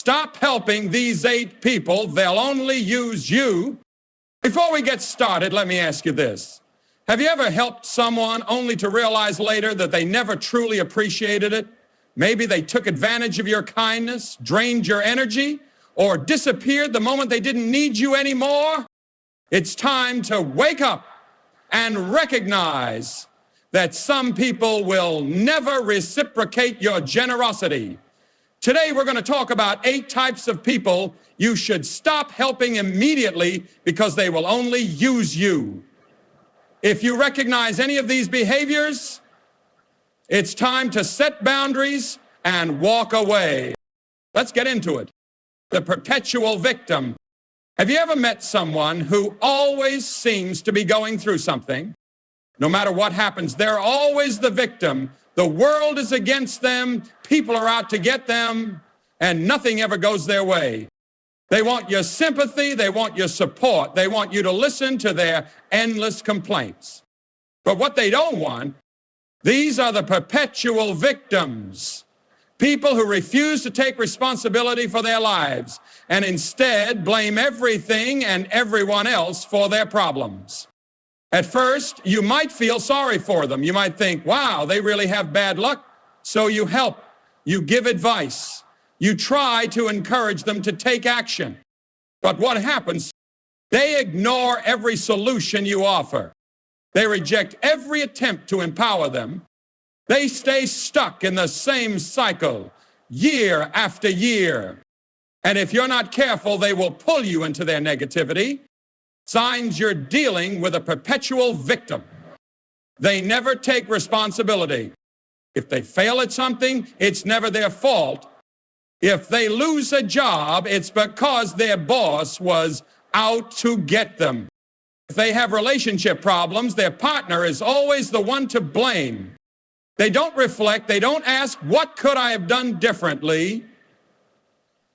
Stop helping these 8 people. They'll only use you. Before we get started, let me ask you this. Have you ever helped someone only to realize later that they never truly appreciated it? Maybe they took advantage of your kindness, drained your energy, or disappeared the moment they didn't need you anymore? It's time to wake up and recognize that some people will never reciprocate your generosity. Today, we're going to talk about 8 types of people you should stop helping immediately because they will only use you. If you recognize any of these behaviors, it's time to set boundaries and walk away. Let's get into it. The perpetual victim. Have you ever met someone who always seems to be going through something? No matter what happens, they're always the victim. The world is against them, people are out to get them, and nothing ever goes their way. They want your sympathy, they want your support, they want you to listen to their endless complaints. But what they don't want, these are the perpetual victims. People who refuse to take responsibility for their lives and instead blame everything and everyone else for their problems. At first, you might feel sorry for them. You might think, wow, they really have bad luck. So you help, you give advice, you try to encourage them to take action. But what happens? They ignore every solution you offer. They reject every attempt to empower them. They stay stuck in the same cycle year after year. And if you're not careful, they will pull you into their negativity. Signs you're dealing with a perpetual victim. They never take responsibility. If they fail at something, it's never their fault. If they lose a job, it's because their boss was out to get them. If they have relationship problems, their partner is always the one to blame. They don't reflect, they don't ask, what could I have done differently?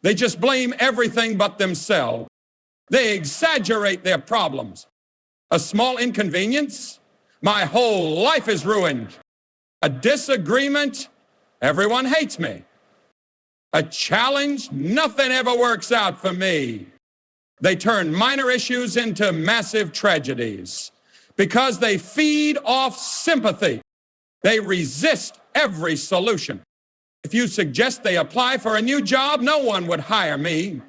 They just blame everything but themselves. They exaggerate their problems. A small inconvenience, my whole life is ruined. A disagreement, everyone hates me. A challenge, nothing ever works out for me. They turn minor issues into massive tragedies because they feed off sympathy. They resist every solution. If you suggest they apply for a new job, no one would hire me.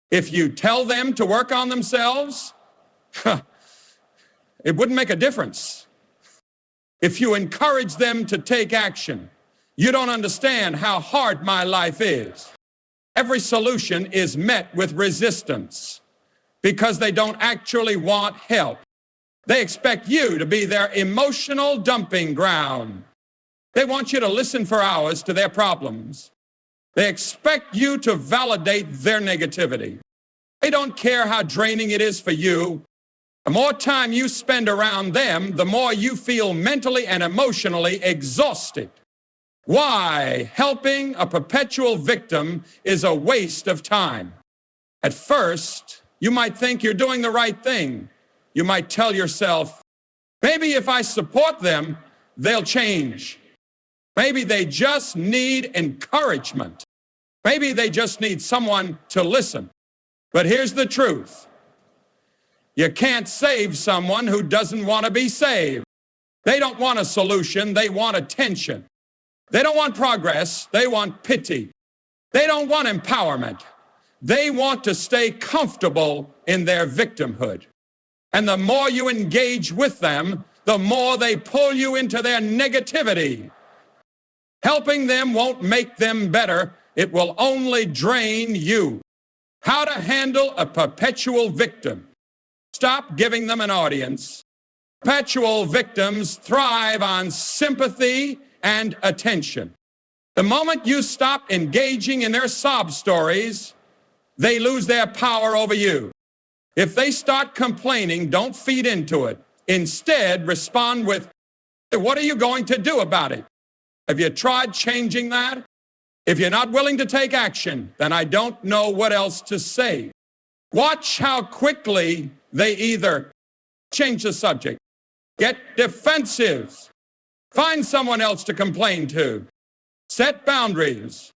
If you tell them to work on themselves, it wouldn't make a difference. If you encourage them to take action, you don't understand how hard my life is. Every solution is met with resistance because they don't actually want help. They expect you to be their emotional dumping ground. They want you to listen for hours to their problems. They expect you to validate their negativity. They don't care how draining it is for you. The more time you spend around them, the more you feel mentally and emotionally exhausted. Why? Helping a perpetual victim is a waste of time. At first, you might think you're doing the right thing. You might tell yourself, maybe if I support them, they'll change. Maybe they just need encouragement. Maybe they just need someone to listen. But here's the truth. You can't save someone who doesn't want to be saved. They don't want a solution, they want attention. They don't want progress, they want pity. They don't want empowerment. They want to stay comfortable in their victimhood. And the more you engage with them, the more they pull you into their negativity. Helping them won't make them better. It will only drain you. How to handle a perpetual victim. Stop giving them an audience. Perpetual victims thrive on sympathy and attention. The moment you stop engaging in their sob stories, they lose their power over you. If they start complaining, don't feed into it. Instead, respond with, what are you going to do about it? Have you tried changing that? If you're not willing to take action, then I don't know what else to say. Watch how quickly they either change the subject, get defensive, find someone else to complain to, set boundaries,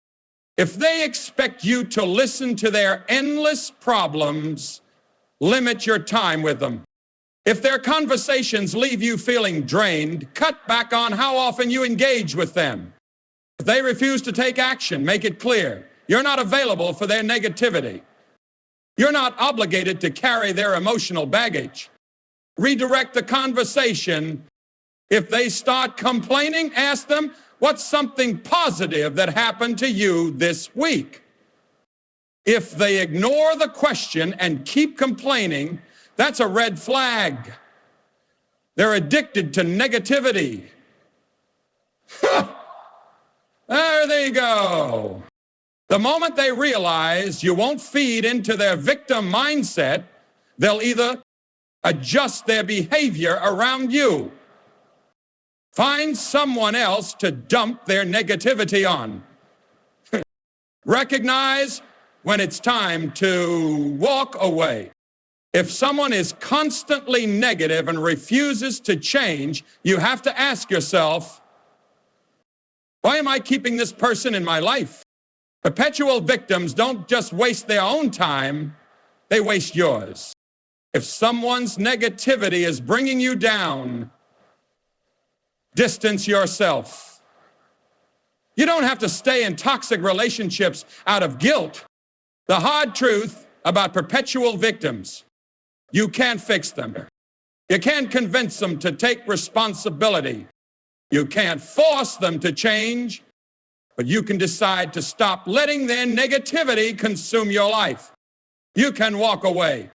If they expect you to listen to their endless problems, limit your time with them. If their conversations leave you feeling drained, cut back on how often you engage with them. If they refuse to take action, make it clear you're not available for their negativity. You're not obligated to carry their emotional baggage. Redirect the conversation. If they start complaining, ask them, what's something positive that happened to you this week? If they ignore the question and keep complaining, that's a red flag. They're addicted to negativity. There they go. The moment they realize you won't feed into their victim mindset, they'll either adjust their behavior around you, find someone else to dump their negativity on. Recognize when it's time to walk away. If someone is constantly negative and refuses to change, you have to ask yourself, why am I keeping this person in my life? Perpetual victims don't just waste their own time, they waste yours. If someone's negativity is bringing you down, distance yourself. You don't have to stay in toxic relationships out of guilt. The hard truth about perpetual victims, you can't fix them. You can't convince them to take responsibility. You can't force them to change, but you can decide to stop letting their negativity consume your life. You can walk away.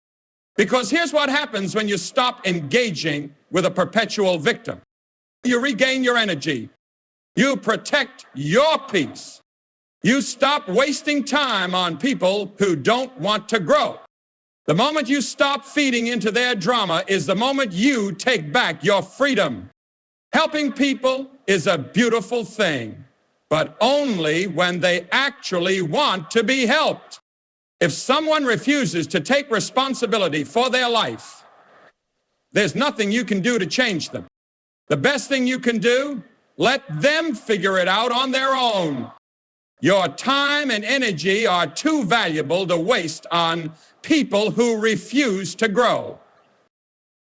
Because here's what happens when you stop engaging with a perpetual victim. You regain your energy. You protect your peace. You stop wasting time on people who don't want to grow. The moment you stop feeding into their drama is the moment you take back your freedom. Helping people is a beautiful thing, but only when they actually want to be helped. If someone refuses to take responsibility for their life, there's nothing you can do to change them. The best thing you can do, let them figure it out on their own. Your time and energy are too valuable to waste on people who refuse to grow.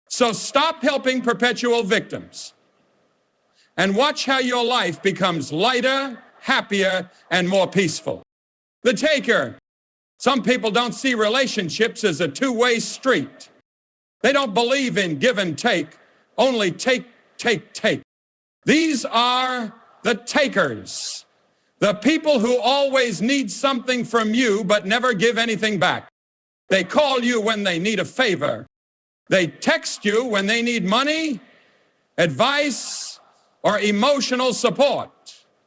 So stop helping perpetual victims and watch how your life becomes lighter, happier, and more peaceful. The taker. Some people don't see relationships as a two-way street. They don't believe in give and take, only take, take, take. These are the takers, the people who always need something from you but never give anything back. They call you when they need a favor. They text you when they need money, advice, or emotional support.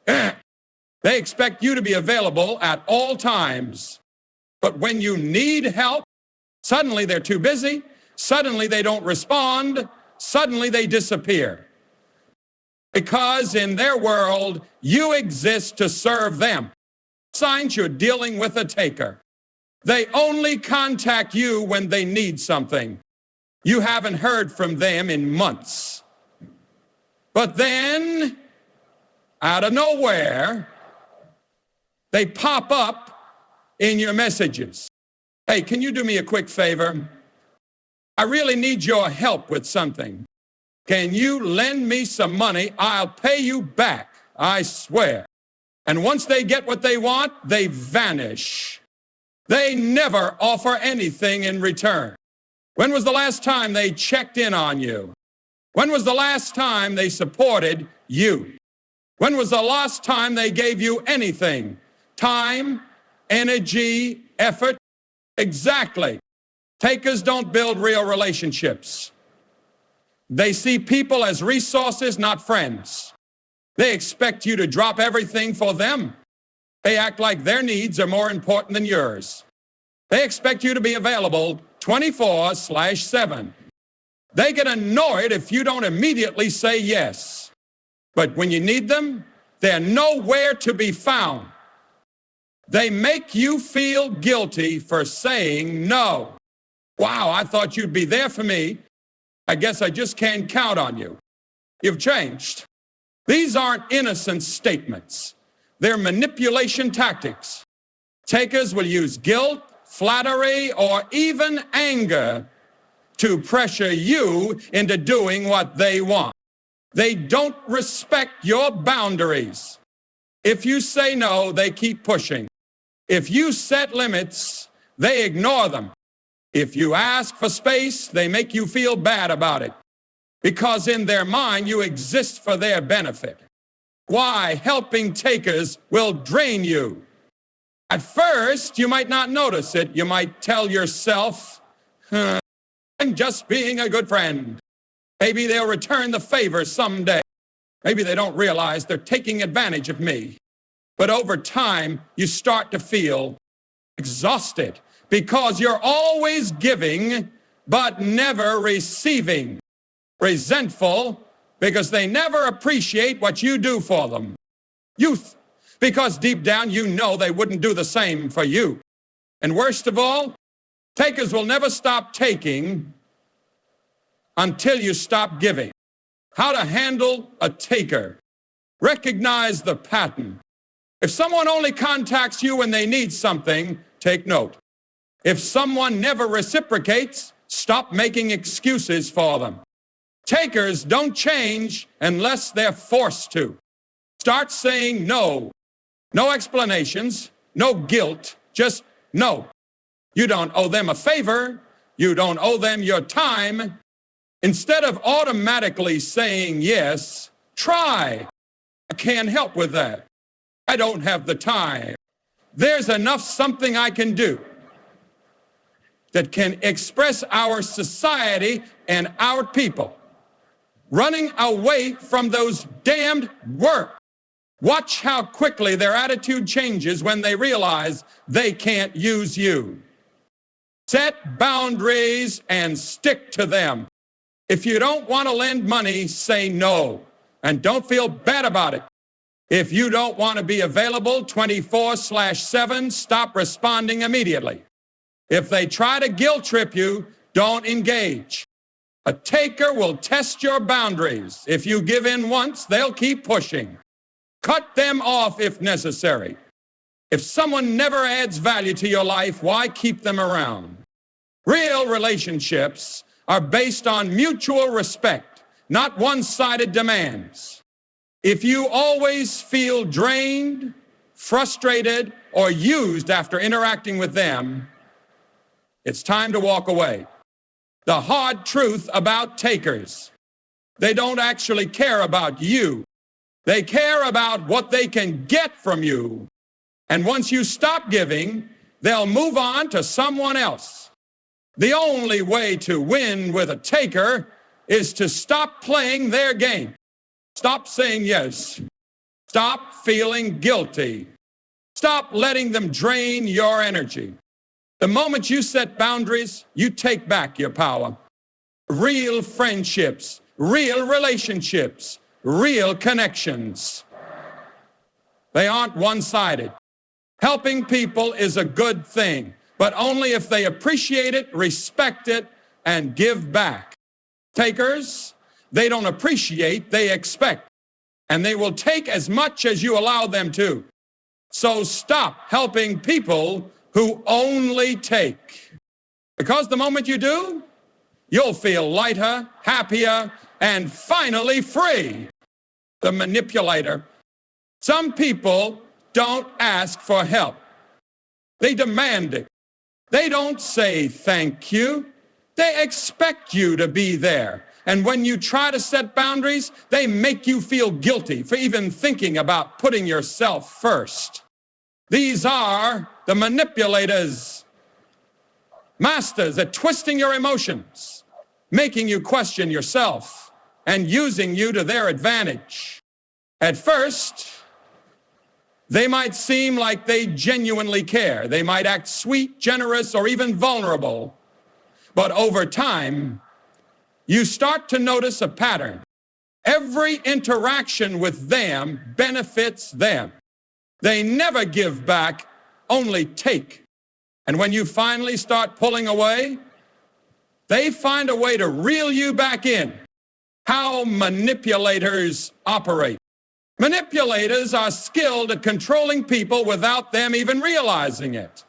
They expect you to be available at all times. But when you need help, suddenly they're too busy, suddenly they don't respond, suddenly they disappear. Because in their world, you exist to serve them. Signs you're dealing with a taker. They only contact you when they need something. You haven't heard from them in months. But then, out of nowhere, they pop up in your messages. Hey, can you do me a quick favor? I really need your help with something. Can you lend me some money? I'll pay you back, I swear. And once they get what they want, they vanish. They never offer anything in return. When was the last time they checked in on you? When was the last time they supported you? When was the last time they gave you anything? Time, energy, effort? Exactly. Takers don't build real relationships. They see people as resources, not friends. They expect you to drop everything for them. They act like their needs are more important than yours. They expect you to be available 24/7. They get annoyed if you don't immediately say yes. But when you need them, they're nowhere to be found. They make you feel guilty for saying no. Wow, I thought you'd be there for me. I guess I just can't count on you. You've changed. These aren't innocent statements. their manipulation tactics. Takers will use guilt, flattery, or even anger to pressure you into doing what they want. They don't respect your boundaries. If you say no, they keep pushing. If you set limits, they ignore them. If you ask for space, they make you feel bad about it, because in their mind, you exist for their benefit. Why? Helping takers will drain you. At first, you might not notice it. You might tell yourself, I'm just being a good friend. Maybe they'll return the favor someday. Maybe they don't realize they're taking advantage of me. But over time, you start to feel exhausted because you're always giving, but never receiving. Resentful because they never appreciate what you do for them. Youth, because deep down you know they wouldn't do the same for you. And worst of all, takers will never stop taking until you stop giving. How to handle a taker. Recognize the pattern. If someone only contacts you when they need something, take note. If someone never reciprocates, stop making excuses for them. Takers don't change unless they're forced to. Start saying no. No explanations, no guilt, just no. You don't owe them a favor. You don't owe them your time. Instead of automatically saying yes, try. I can't help with that. I don't have the time. There's enough something I can do that can express our society and our people. Running away from those damned words. Watch how quickly their attitude changes when they realize they can't use you. Set boundaries and stick to them. If you don't want to lend money, say no, and don't feel bad about it. If you don't want to be available 24/7, stop responding immediately. If they try to guilt trip you, don't engage. A taker will test your boundaries. If you give in once, they'll keep pushing. Cut them off if necessary. If someone never adds value to your life, why keep them around? Real relationships are based on mutual respect, not one-sided demands. If you always feel drained, frustrated, or used after interacting with them, it's time to walk away. The hard truth about takers, they don't actually care about you. They care about what they can get from you. And once you stop giving, they'll move on to someone else. The only way to win with a taker is to stop playing their game. Stop saying yes. Stop feeling guilty. Stop letting them drain your energy. The moment you set boundaries, you take back your power. Real friendships, real relationships, real connections. They aren't one-sided. Helping people is a good thing, but only if they appreciate it, respect it, and give back. Takers, they don't appreciate, they expect, and they will take as much as you allow them to. So stop helping people who only take. Because the moment you do, you'll feel lighter, happier, and finally free. The manipulator. Some people don't ask for help. They demand it. They don't say thank you. They expect you to be there. And when you try to set boundaries, they make you feel guilty for even thinking about putting yourself first. These are the manipulators, masters at twisting your emotions, making you question yourself, and using you to their advantage. At first, they might seem like they genuinely care. They might act sweet, generous, or even vulnerable. But over time, you start to notice a pattern. Every interaction with them benefits them. They never give back, only take. And when you finally start pulling away, they find a way to reel you back in. How manipulators operate. Manipulators are skilled at controlling people without them even realizing it.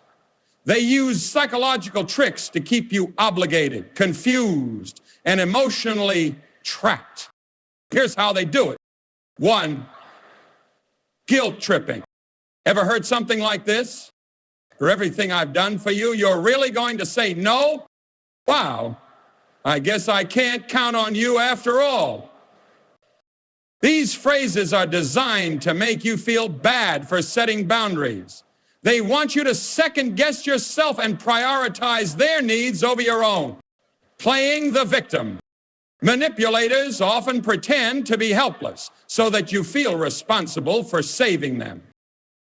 They use psychological tricks to keep you obligated, confused, and emotionally trapped. Here's how they do it. 1, guilt tripping. Ever heard something like this? For everything I've done for you, you're really going to say no? Wow, I guess I can't count on you after all. These phrases are designed to make you feel bad for setting boundaries. They want you to second-guess yourself and prioritize their needs over your own. Playing the victim. Manipulators often pretend to be helpless so that you feel responsible for saving them.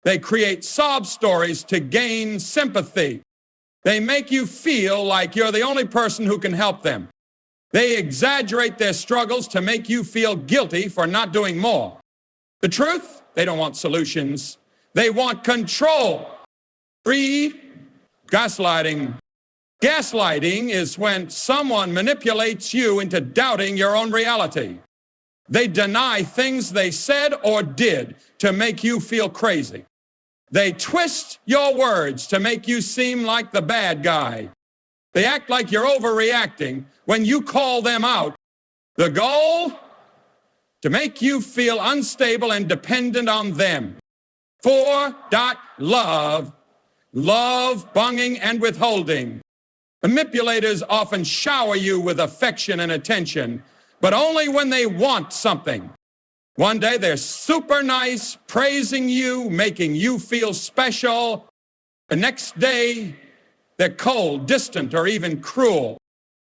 They create sob stories to gain sympathy. They make you feel like you're the only person who can help them. They exaggerate their struggles to make you feel guilty for not doing more. The truth? They don't want solutions. They want control. 3, gaslighting. Gaslighting is when someone manipulates you into doubting your own reality. They deny things they said or did to make you feel crazy. They twist your words to make you seem like the bad guy. They act like you're overreacting when you call them out. The goal? To make you feel unstable and dependent on them. 4. Love. Love, bunging, and withholding. Manipulators often shower you with affection and attention, but only when they want something. One day they're super nice, praising you, making you feel special. The next day, they're cold, distant, or even cruel.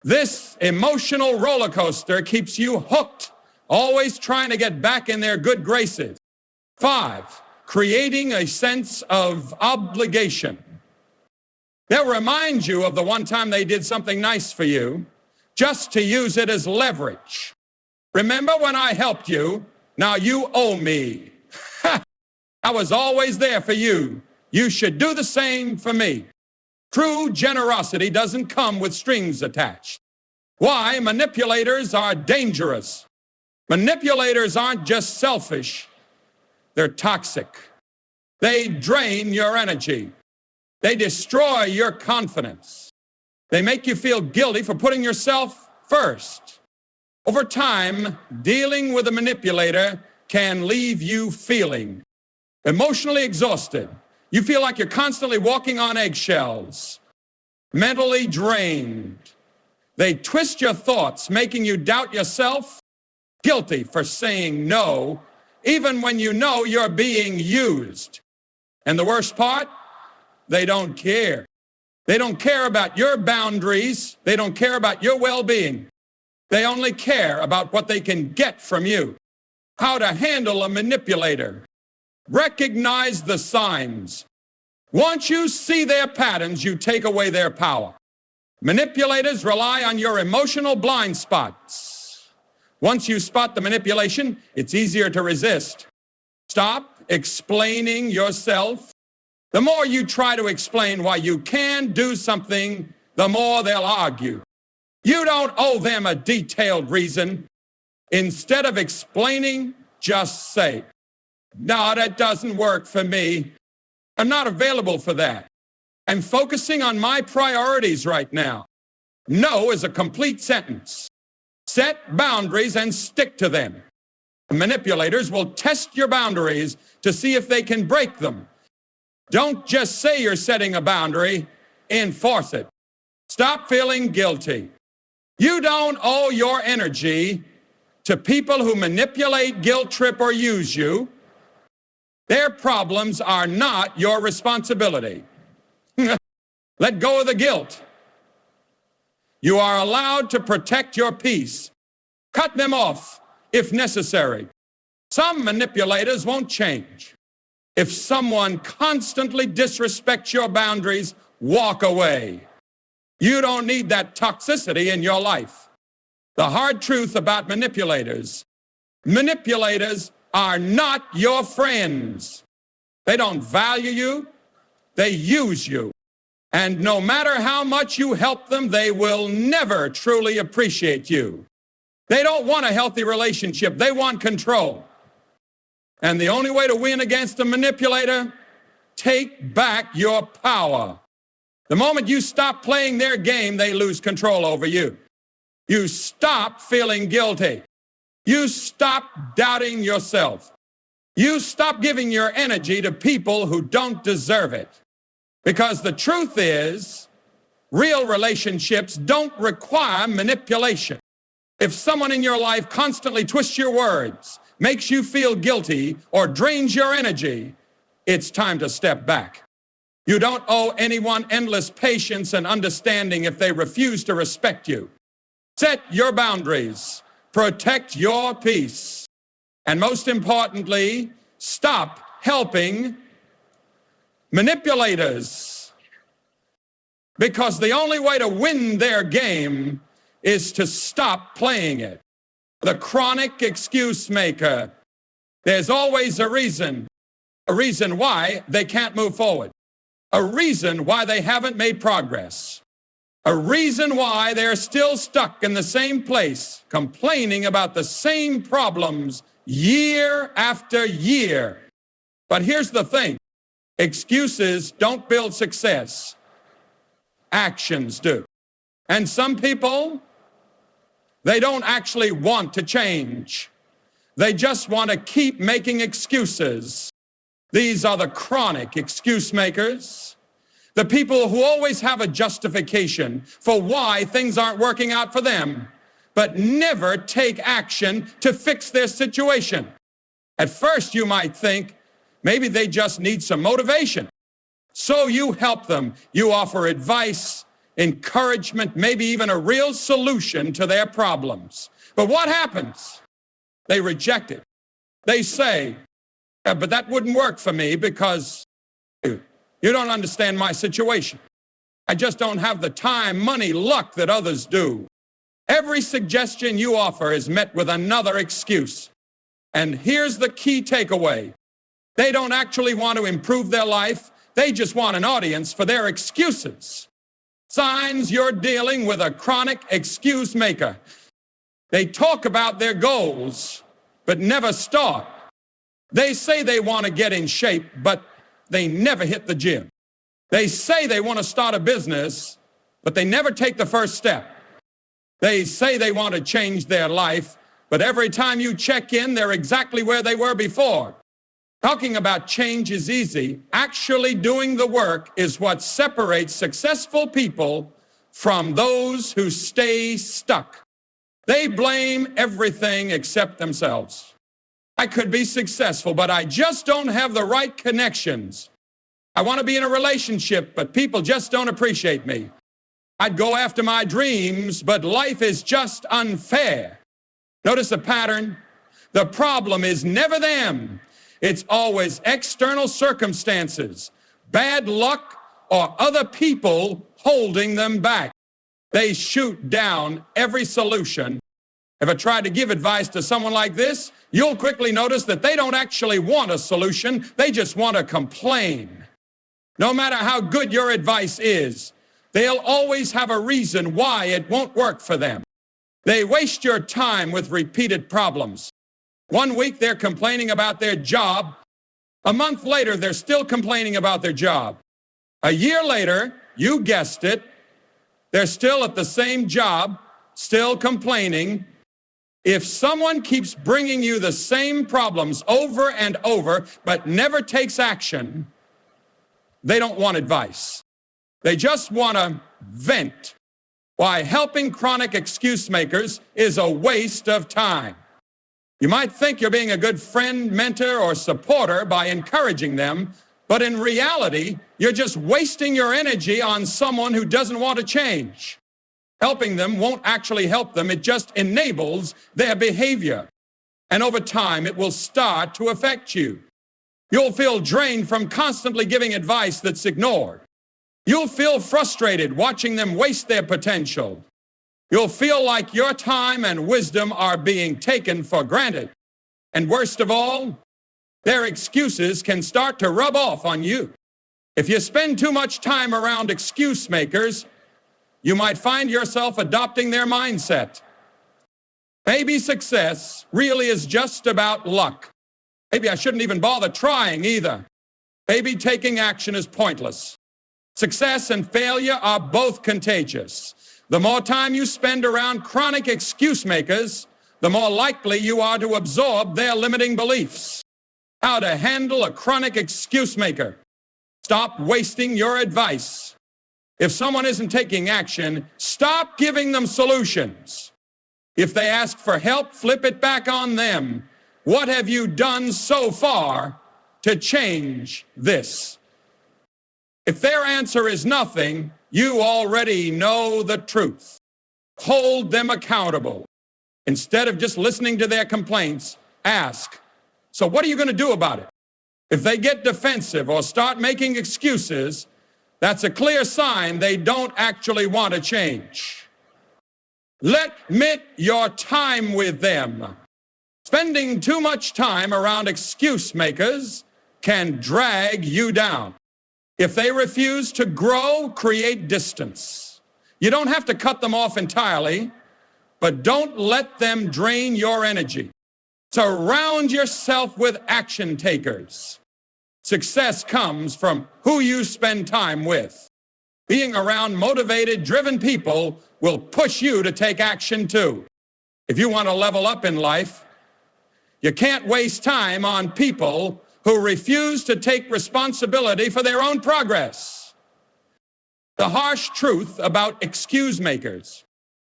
This emotional roller coaster keeps you hooked, always trying to get back in their good graces. 5, creating a sense of obligation. They'll remind you of the one time they did something nice for you, just to use it as leverage. Remember when I helped you? Now you owe me. I was always there for you. You should do the same for me. True generosity doesn't come with strings attached. Why? Manipulators are dangerous. Manipulators aren't just selfish, they're toxic. They drain your energy. They destroy your confidence. They make you feel guilty for putting yourself first. Over time, dealing with a manipulator can leave you feeling emotionally exhausted. You feel like you're constantly walking on eggshells, mentally drained. They twist your thoughts, making you doubt yourself, guilty for saying no, even when you know you're being used. And the worst part? They don't care. They don't care about your boundaries. They don't care about your well-being. They only care about what they can get from you. How to handle a manipulator. Recognize the signs. Once you see their patterns, you take away their power. Manipulators rely on your emotional blind spots. Once you spot the manipulation, it's easier to resist. Stop explaining yourself. The more you try to explain why you can do something, the more they'll argue. You don't owe them a detailed reason. Instead of explaining, just say, "No, that doesn't work for me. I'm not available for that. I'm focusing on my priorities right now." No is a complete sentence. Set boundaries and stick to them. Manipulators will test your boundaries to see if they can break them. Don't just say you're setting a boundary, enforce it. Stop feeling guilty. You don't owe your energy to people who manipulate, guilt trip, or use you. Their problems are not your responsibility. Let go of the guilt. You are allowed to protect your peace. Cut them off if necessary. Some manipulators won't change. If someone constantly disrespects your boundaries, walk away. You don't need that toxicity in your life. The hard truth about manipulators are not your friends. They don't value you, they use you. And no matter how much you help them, they will never truly appreciate you. They don't want a healthy relationship, they want control. And the only way to win against a manipulator, take back your power. The moment you stop playing their game, they lose control over you. You stop feeling guilty. You stop doubting yourself. You stop giving your energy to people who don't deserve it. Because the truth is, real relationships don't require manipulation. If someone in your life constantly twists your words, makes you feel guilty, or drains your energy, it's time to step back. You don't owe anyone endless patience and understanding if they refuse to respect you. Set your boundaries, protect your peace, and most importantly, stop helping manipulators. Because the only way to win their game is to stop playing it. The chronic excuse maker. There's always a reason why they can't move forward, a reason why they haven't made progress, a reason why they're still stuck in the same place, complaining about the same problems year after year. But here's the thing, excuses don't build success, actions do. And some people, they don't actually want to change. They just want to keep making excuses. These are the chronic excuse makers, the people who always have a justification for why things aren't working out for them, but never take action to fix their situation. At first, you might think maybe they just need some motivation. So you help them. You offer advice, encouragement, maybe even a real solution to their problems. But what happens? They reject it. They say, yeah, but that wouldn't work for me because you don't understand my situation. I just don't have the time, money, luck that others do. Every suggestion you offer is met with another excuse. And here's the key takeaway. They don't actually want to improve their life. They just want an audience for their excuses. Signs you're dealing with a chronic excuse maker. They talk about their goals, but never start. They say they want to get in shape, but they never hit the gym. They say they want to start a business, but they never take the first step. They say they want to change their life, but every time you check in, they're exactly where they were before. Talking about change is easy. Actually doing the work is what separates successful people from those who stay stuck. They blame everything except themselves. I could be successful, but I just don't have the right connections. I want to be in a relationship, but people just don't appreciate me. I'd go after my dreams, but life is just unfair. Notice the pattern. The problem is never them. It's always external circumstances, bad luck, or other people holding them back. They shoot down every solution. If I tried to give advice to someone like this, you'll quickly notice that they don't actually want a solution. They just want to complain. No matter how good your advice is, they'll always have a reason why it won't work for them. They waste your time with repeated problems. 1 week they're complaining about their job. A month later, they're still complaining about their job. A year later, you guessed it, they're still at the same job, still complaining. If someone keeps bringing you the same problems over and over, but never takes action, they don't want advice. They just want to vent. Why helping chronic excuse makers is a waste of time. You might think you're being a good friend, mentor, or supporter by encouraging them, but in reality, you're just wasting your energy on someone who doesn't want to change. Helping them won't actually help them, it just enables their behavior. And over time, it will start to affect you. You'll feel drained from constantly giving advice that's ignored. You'll feel frustrated watching them waste their potential. You'll feel like your time and wisdom are being taken for granted. And worst of all, their excuses can start to rub off on you. If you spend too much time around excuse makers, you might find yourself adopting their mindset. Maybe success really is just about luck. Maybe I shouldn't even bother trying either. Maybe taking action is pointless. Success and failure are both contagious. The more time you spend around chronic excuse makers, the more likely you are to absorb their limiting beliefs. How to handle a chronic excuse maker. Stop wasting your advice. If someone isn't taking action, stop giving them solutions. If they ask for help, flip it back on them. What have you done so far to change this? If their answer is nothing, you already know the truth. Hold them accountable. Instead of just listening to their complaints, ask, so what are you going to do about it? If they get defensive or start making excuses, that's a clear sign they don't actually want to change. Limit your time with them. Spending too much time around excuse makers can drag you down. If they refuse to grow, create distance. You don't have to cut them off entirely, but don't let them drain your energy. Surround yourself with action takers. Success comes from who you spend time with. Being around motivated, driven people will push you to take action too. If you want to level up in life, you can't waste time on people who refuse to take responsibility for their own progress. The harsh truth about excuse makers: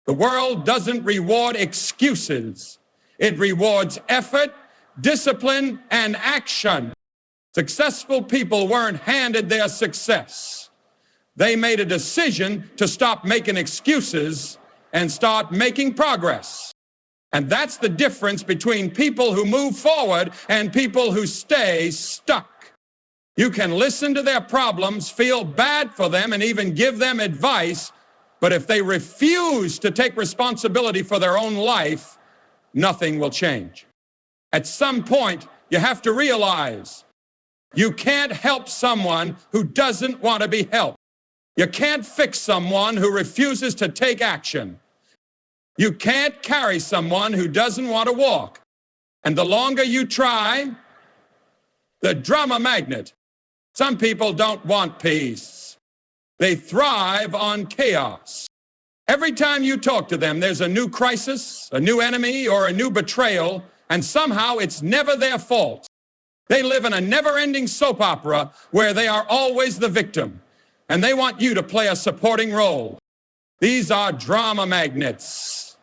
the world doesn't reward excuses. It rewards effort, discipline, and action. Successful people weren't handed their success. They made a decision to stop making excuses and start making progress. And that's the difference between people who move forward and people who stay stuck. You can listen to their problems, feel bad for them, and even give them advice, but if they refuse to take responsibility for their own life, nothing will change. At some point, you have to realize you can't help someone who doesn't want to be helped. You can't fix someone who refuses to take action. You can't carry someone who doesn't want to walk. And the longer you try, the drama magnet. Some people don't want peace. They thrive on chaos. Every time you talk to them, there's a new crisis, a new enemy, or a new betrayal, and somehow it's never their fault. They live in a never-ending soap opera where they are always the victim, and they want you to play a supporting role. These are drama magnets.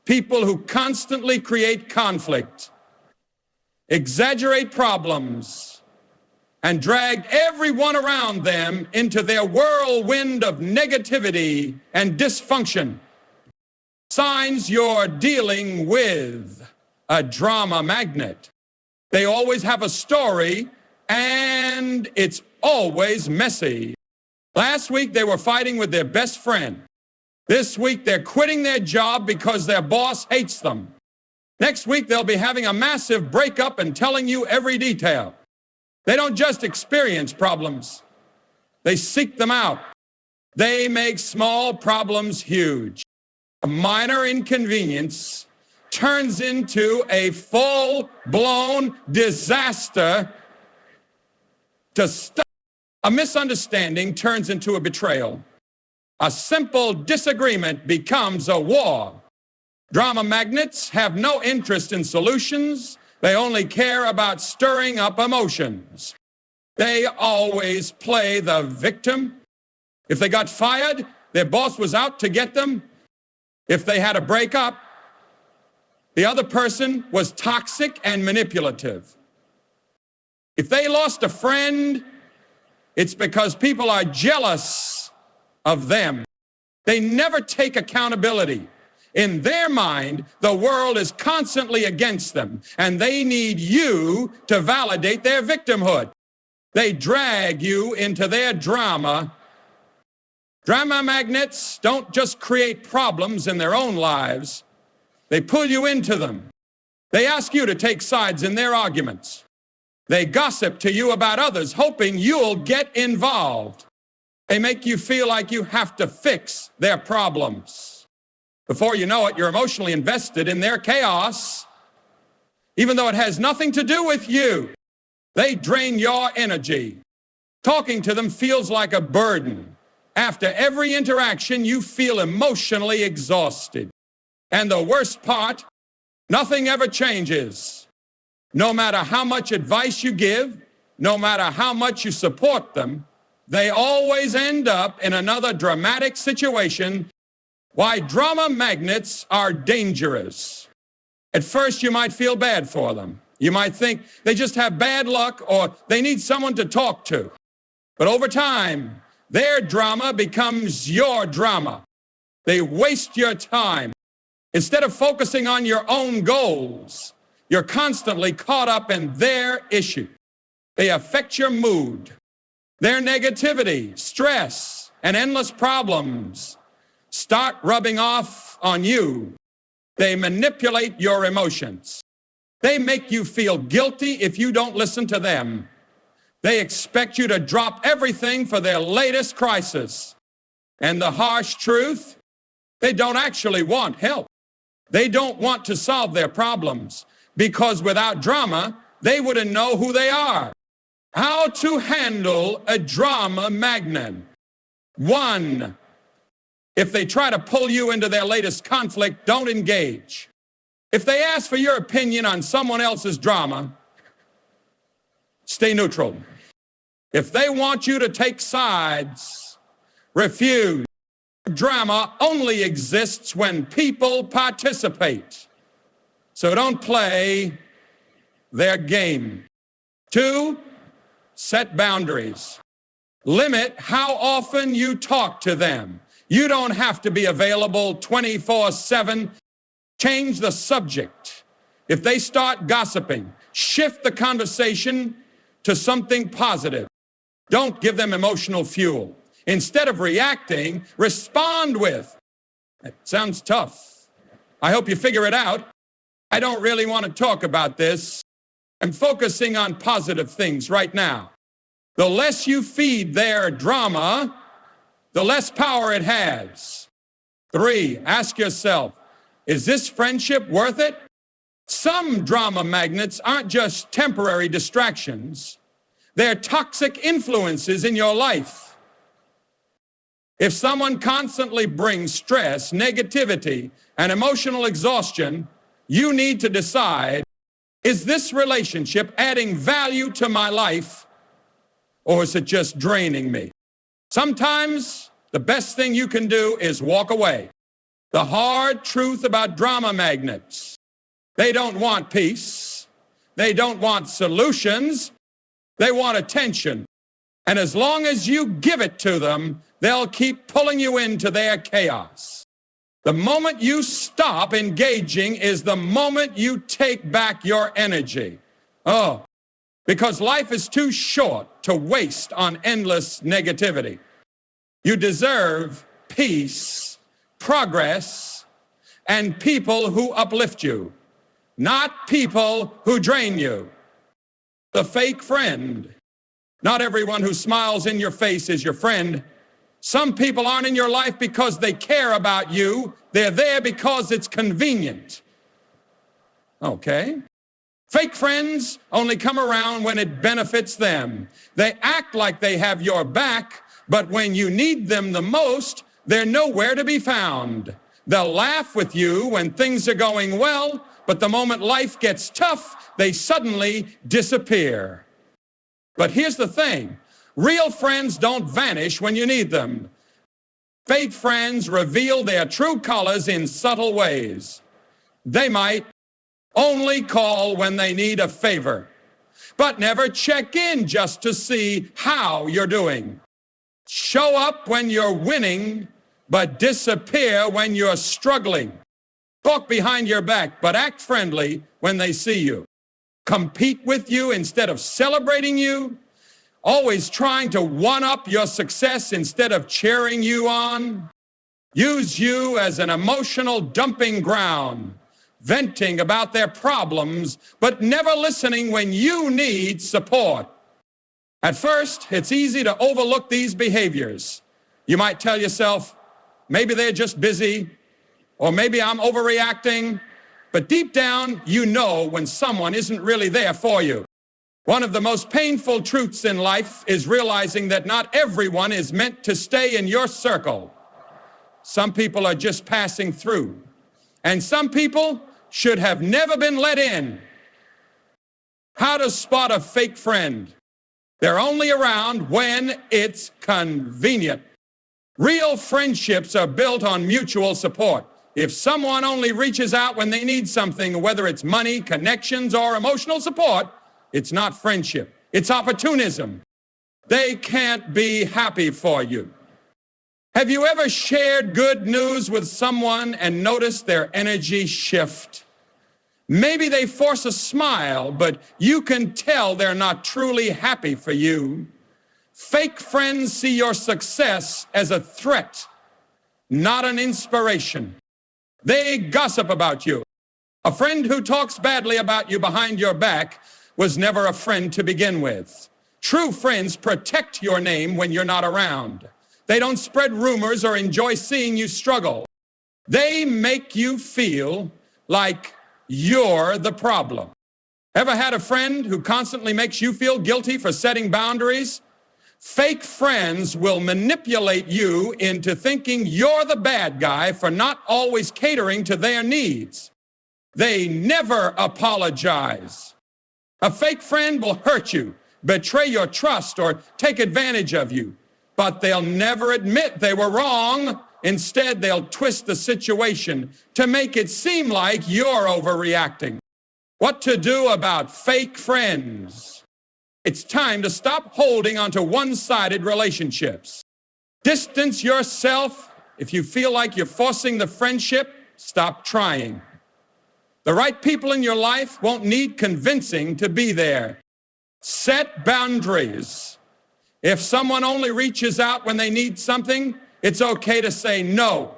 People who constantly create conflict, exaggerate problems, and drag everyone around them into their whirlwind of negativity and dysfunction. Signs you're dealing with a drama magnet. They always have a story, and it's always messy. Last week, they were fighting with their best friend. This week, they're quitting their job because their boss hates them. Next week, they'll be having a massive breakup and telling you every detail. They don't just experience problems. They seek them out. They make small problems huge. A minor inconvenience turns into a full-blown disaster. A misunderstanding turns into a betrayal. A simple disagreement becomes a war. Drama magnets have no interest in solutions. They only care about stirring up emotions. They always play the victim. If they got fired, their boss was out to get them. If they had a breakup, the other person was toxic and manipulative. If they lost a friend, it's because people are jealous of them. They never take accountability. In their mind, the world is constantly against them, and they need you to validate their victimhood. They drag you into their drama. Drama magnets don't just create problems in their own lives. They pull you into them. They ask you to take sides in their arguments. They gossip to you about others, hoping you'll get involved. They make you feel like you have to fix their problems. Before you know it, you're emotionally invested in their chaos. even though it has nothing to do with you. They drain your energy. Talking to them feels like a burden. After every interaction, you feel emotionally exhausted. And the worst part, nothing ever changes. No matter how much advice you give, no matter how much you support them, they always end up in another dramatic situation. Why drama magnets are dangerous. At first, you might feel bad for them. You might think they just have bad luck or they need someone to talk to. But over time, their drama becomes your drama. They waste your time. Instead of focusing on your own goals, you're constantly caught up in their issue. They affect your mood. Their negativity, stress, and endless problems start rubbing off on you. They manipulate your emotions. They make you feel guilty if you don't listen to them. They expect you to drop everything for their latest crisis. And the harsh truth, they don't actually want help. They don't want to solve their problems because without drama, they wouldn't know who they are. How to handle a drama magnet. 1, if they try to pull you into their latest conflict, don't engage. If they ask for your opinion on someone else's drama, stay neutral. If they want you to take sides, refuse. Drama only exists when people participate. So don't play their game. 2, set boundaries. Limit how often you talk to them. You don't have to be available 24/7. Change the subject. If they start gossiping, shift the conversation to something positive. Don't give them emotional fuel. Instead of reacting, respond with, "It sounds tough. I hope you figure it out. I don't really want to talk about this. I'm focusing on positive things right now." The less you feed their drama, the less power it has. 3, ask yourself, is this friendship worth it? Some drama magnets aren't just temporary distractions. They're toxic influences in your life. If someone constantly brings stress, negativity, and emotional exhaustion, you need to decide, is this relationship adding value to my life, or is it just draining me? Sometimes the best thing you can do is walk away. The hard truth about drama magnets, they don't want peace. They don't want solutions. They want attention. And as long as you give it to them, they'll keep pulling you into their chaos. The moment you stop engaging is the moment you take back your energy. Oh, because life is too short to waste on endless negativity. You deserve peace, progress, and people who uplift you, not people who drain you. The fake friend. Not everyone who smiles in your face is your friend. Some people aren't in your life because they care about you. They're there because it's convenient. Okay. Fake friends only come around when it benefits them. They act like they have your back, but when you need them the most, they're nowhere to be found. They'll laugh with you when things are going well, but the moment life gets tough, they suddenly disappear. But here's the thing. Real friends don't vanish when you need them. Fake friends reveal their true colors in subtle ways. They might only call when they need a favor, but never check in just to see how you're doing. Show up when you're winning, but disappear when you're struggling. Talk behind your back, but act friendly when they see you. Compete with you instead of celebrating you. Always trying to one-up your success instead of cheering you on. Use you as an emotional dumping ground, venting about their problems, but never listening when you need support. At first, it's easy to overlook these behaviors. You might tell yourself, maybe they're just busy, or maybe I'm overreacting. But deep down, you know when someone isn't really there for you. One of the most painful truths in life is realizing that not everyone is meant to stay in your circle. Some people are just passing through, and some people should have never been let in. How to spot a fake friend? They're only around when it's convenient. Real friendships are built on mutual support. If someone only reaches out when they need something, whether it's money, connections, or emotional support, it's not friendship. It's opportunism. They can't be happy for you. Have you ever shared good news with someone and noticed their energy shift? Maybe they force a smile, but you can tell they're not truly happy for you. Fake friends see your success as a threat, not an inspiration. They gossip about you. A friend who talks badly about you behind your back was never a friend to begin with. True friends protect your name when you're not around. They don't spread rumors or enjoy seeing you struggle. They make you feel like you're the problem. Ever had a friend who constantly makes you feel guilty for setting boundaries? Fake friends will manipulate you into thinking you're the bad guy for not always catering to their needs. They never apologize. A fake friend will hurt you, betray your trust, or take advantage of you, but they'll never admit they were wrong. Instead, they'll twist the situation to make it seem like you're overreacting. What to do about fake friends? It's time to stop holding onto one-sided relationships. Distance yourself. If you feel like you're forcing the friendship, stop trying. The right people in your life won't need convincing to be there. Set boundaries. If someone only reaches out when they need something, it's okay to say no.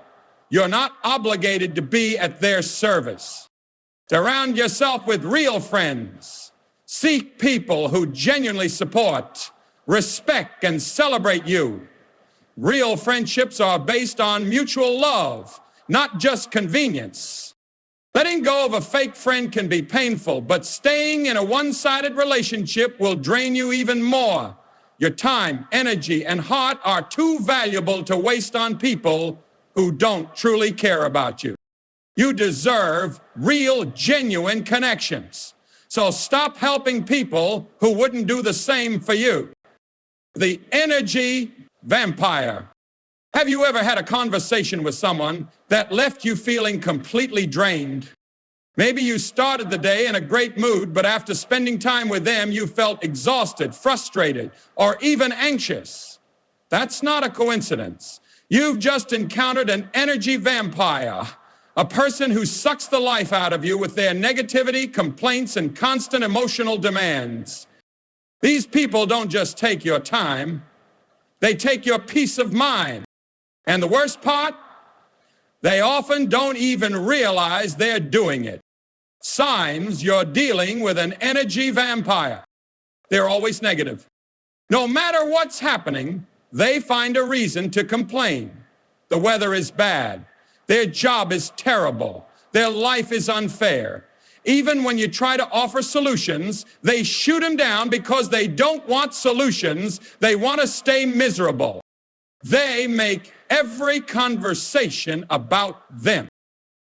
You're not obligated to be at their service. Surround yourself with real friends. Seek people who genuinely support, respect, and celebrate you. Real friendships are based on mutual love, not just convenience. Letting go of a fake friend can be painful, but staying in a one-sided relationship will drain you even more. Your time, energy, and heart are too valuable to waste on people who don't truly care about you. You deserve real, genuine connections. So stop helping people who wouldn't do the same for you. The energy vampire. Have you ever had a conversation with someone that left you feeling completely drained? Maybe you started the day in a great mood, but after spending time with them, you felt exhausted, frustrated, or even anxious. That's not a coincidence. You've just encountered an energy vampire. A person who sucks the life out of you with their negativity, complaints, and constant emotional demands. These people don't just take your time, they take your peace of mind. And the worst part, they often don't even realize they're doing it. Signs you're dealing with an energy vampire. They're always negative. No matter what's happening, they find a reason to complain. The weather is bad. Their job is terrible. Their life is unfair. Even when you try to offer solutions, they shoot them down because they don't want solutions. They want to stay miserable. They make every conversation about them.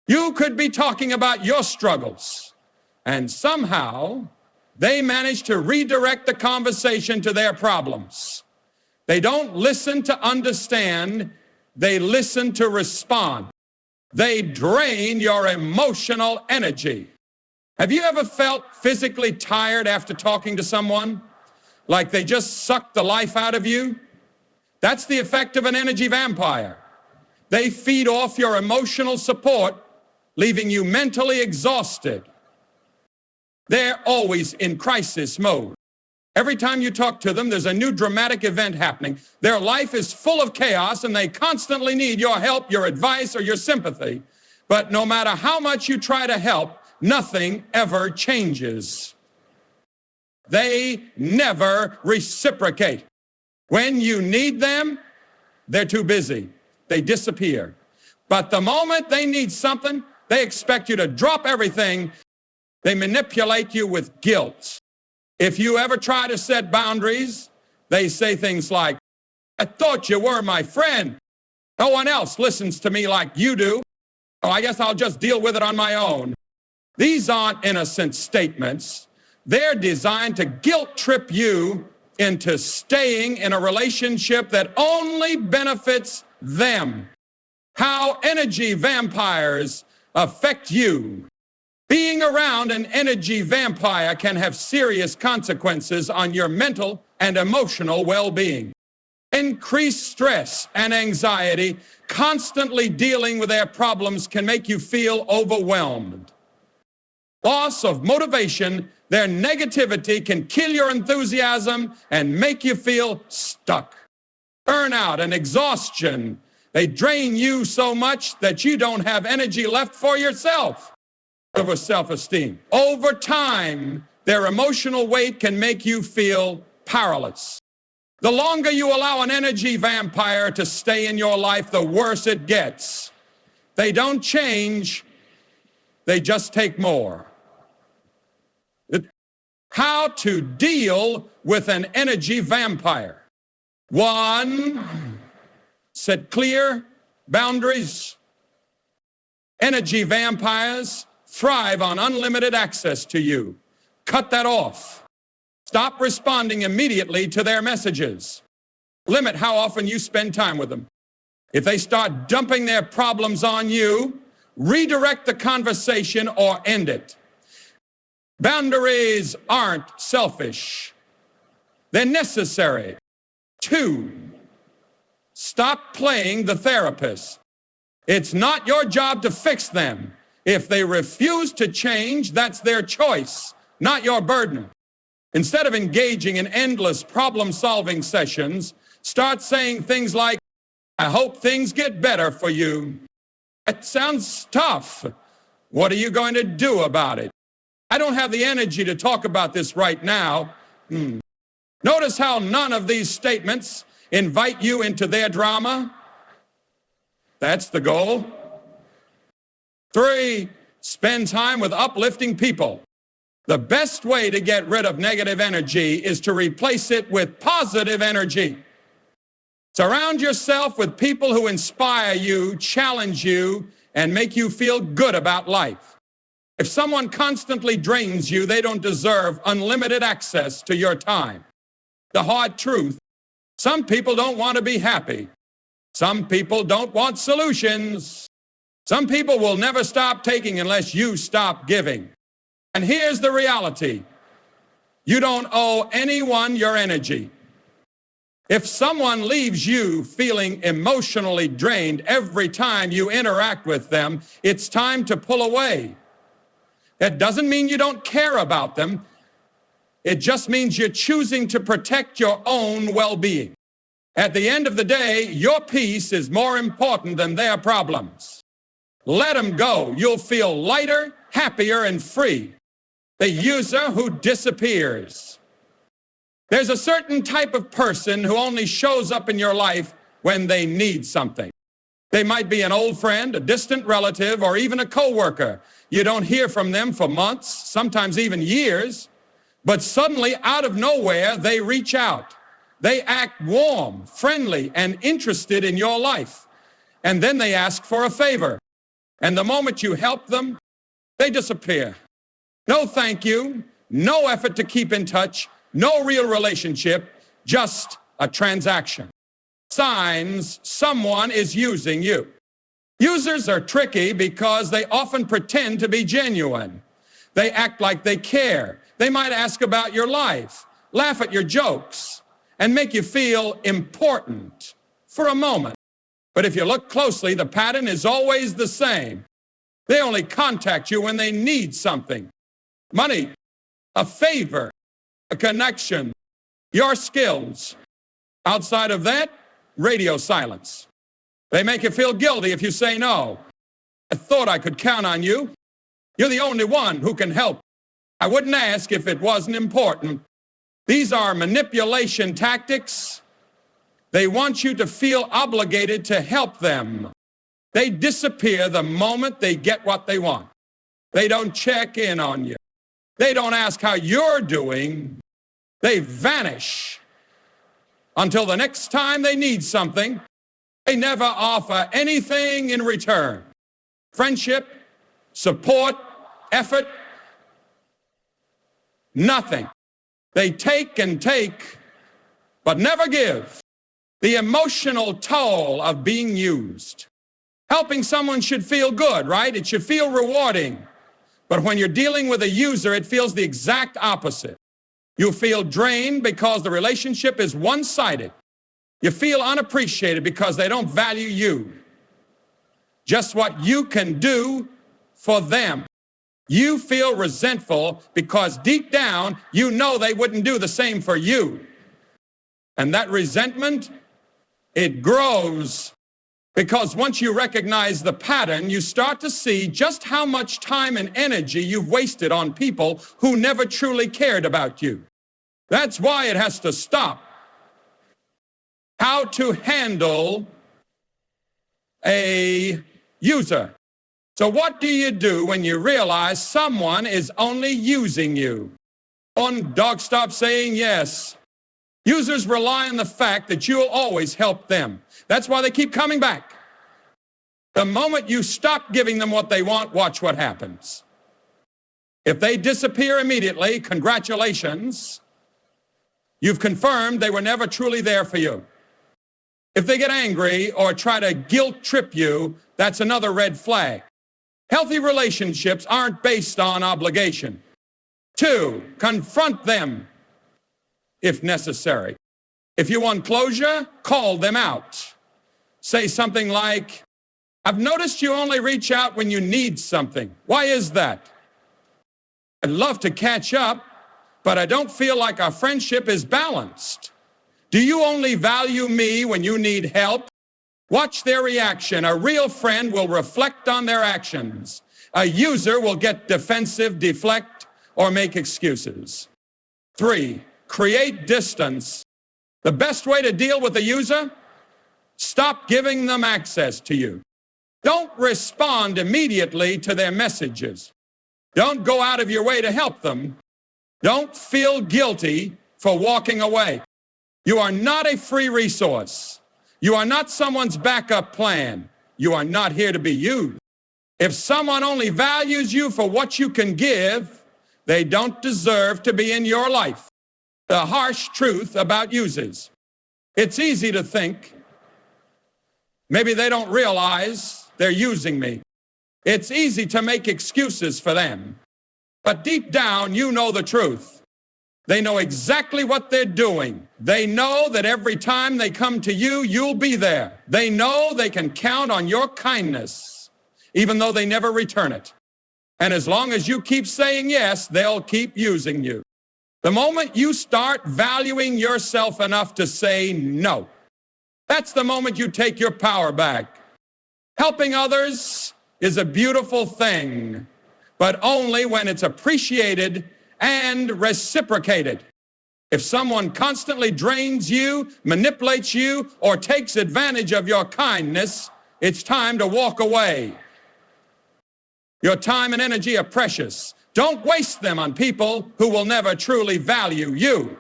You could be talking about your struggles, and somehow they manage to redirect the conversation to their problems. They don't listen to understand. They listen to respond. They drain your emotional energy. Have you ever felt physically tired after talking to someone? Like they just sucked the life out of you? That's the effect of an energy vampire. They feed off your emotional support, leaving you mentally exhausted. They're always in crisis mode. Every time you talk to them, there's a new dramatic event happening. Their life is full of chaos, and they constantly need your help, your advice, or your sympathy. But no matter how much you try to help, nothing ever changes. They never reciprocate. When you need them, they're too busy. They disappear. But the moment they need something, They expect you to drop everything. They manipulate you with guilt. If you ever try to set boundaries, they say things like, I thought you were my friend. No one else listens to me like you do. Oh, I guess I'll just deal with it on my own. These aren't innocent statements. They're designed to guilt trip you into staying in a relationship that only benefits them. How energy vampires affect you. Being around an energy vampire can have serious consequences on your mental and emotional well-being. Increased stress and anxiety, constantly dealing with their problems can make you feel overwhelmed. Loss of motivation, their negativity can kill your enthusiasm and make you feel stuck. Burnout and exhaustion, they drain you so much that you don't have energy left for yourself. Over self-esteem. Over time, their emotional weight can make you feel powerless. The longer you allow an energy vampire to stay in your life, the worse it gets. They don't change, they just take more. How to deal with an energy vampire. 1, set clear boundaries. Energy vampires thrive on unlimited access to you. Cut that off. Stop responding immediately to their messages. Limit how often you spend time with them. If they start dumping their problems on you, redirect the conversation or end it. Boundaries aren't selfish. They're necessary. 2, stop playing the therapist. It's not your job to fix them. If they refuse to change, that's their choice, not your burden. Instead of engaging in endless problem-solving sessions, start saying things like, I hope things get better for you. It sounds tough. What are you going to do about it? I don't have the energy to talk about this right now. Notice how none of these statements invite you into their drama. That's the goal. 3, spend time with uplifting people. The best way to get rid of negative energy is to replace it with positive energy. Surround yourself with people who inspire you, challenge you, and make you feel good about life. If someone constantly drains you, they don't deserve unlimited access to your time. The hard truth, some people don't want to be happy. Some people don't want solutions. Some people will never stop taking unless you stop giving. And here's the reality. You don't owe anyone your energy. If someone leaves you feeling emotionally drained every time you interact with them, it's time to pull away. That doesn't mean you don't care about them. It just means you're choosing to protect your own well-being. At the end of the day, your peace is more important than their problems. Let them go. You'll feel lighter, happier, and free. The user who disappears. There's a certain type of person who only shows up in your life when they need something. They might be an old friend, a distant relative, or even a coworker. You don't hear from them for months, sometimes even years, but suddenly, out of nowhere, they reach out. They act warm, friendly, and interested in your life. And then they ask for a favor. And the moment you help them, they disappear. No thank you, no effort to keep in touch, no real relationship, just a transaction. Signs someone is using you. Users are tricky because they often pretend to be genuine. They act like they care. They might ask about your life, laugh at your jokes, and make you feel important for a moment. But if you look closely, the pattern is always the same. They only contact you when they need something. Money, a favor, a connection, your skills. Outside of that, radio silence. They make you feel guilty if you say no. I thought I could count on you. You're the only one who can help. I wouldn't ask if it wasn't important. These are manipulation tactics. They want you to feel obligated to help them. They disappear the moment they get what they want. They don't check in on you. They don't ask how you're doing. They vanish until the next time they need something. They never offer anything in return. Friendship, support, effort, nothing. They take and take, but never give. The emotional toll of being used. Helping someone should feel good, right? It should feel rewarding. But when you're dealing with a user, it feels the exact opposite. You feel drained because the relationship is one-sided. You feel unappreciated because they don't value you. Just what you can do for them. You feel resentful because deep down, you know they wouldn't do the same for you. And that resentment, it grows because once you recognize the pattern, you start to see just how much time and energy you've wasted on people who never truly cared about you. That's why it has to stop. How to handle a user. So what do you do when you realize someone is only using you? Dog, stop saying yes. Users rely on the fact that you'll always help them. That's why they keep coming back. The moment you stop giving them what they want, watch what happens. If they disappear immediately, congratulations. You've confirmed they were never truly there for you. If they get angry or try to guilt trip you, that's another red flag. Healthy relationships aren't based on obligation. 2, confront them if necessary. If you want closure, call them out. Say something like, I've noticed you only reach out when you need something. Why is that? I'd love to catch up, but I don't feel like our friendship is balanced. Do you only value me when you need help? Watch their reaction. A real friend will reflect on their actions. A user will get defensive, deflect, or make excuses. 3, create distance. The best way to deal with a user? Stop giving them access to you. Don't respond immediately to their messages. Don't go out of your way to help them. Don't feel guilty for walking away. You are not a free resource. You are not someone's backup plan. You are not here to be used. If someone only values you for what you can give, they don't deserve to be in your life. The harsh truth about users. It's easy to think, maybe they don't realize they're using me. It's easy to make excuses for them. But deep down, you know the truth. They know exactly what they're doing. They know that every time they come to you, you'll be there. They know they can count on your kindness, even though they never return it. And as long as you keep saying yes, they'll keep using you. The moment you start valuing yourself enough to say no, that's the moment you take your power back. Helping others is a beautiful thing, but only when it's appreciated and reciprocated. If someone constantly drains you, manipulates you, or takes advantage of your kindness, it's time to walk away. Your time and energy are precious. Don't waste them on people who will never truly value you.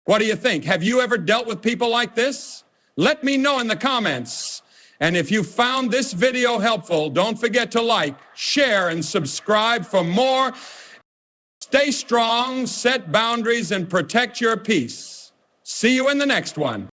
What do you think? Have you ever dealt with people like this? Let me know in the comments. And if you found this video helpful, don't forget to like, share, and subscribe for more. Stay strong, set boundaries, and protect your peace. See you in the next one.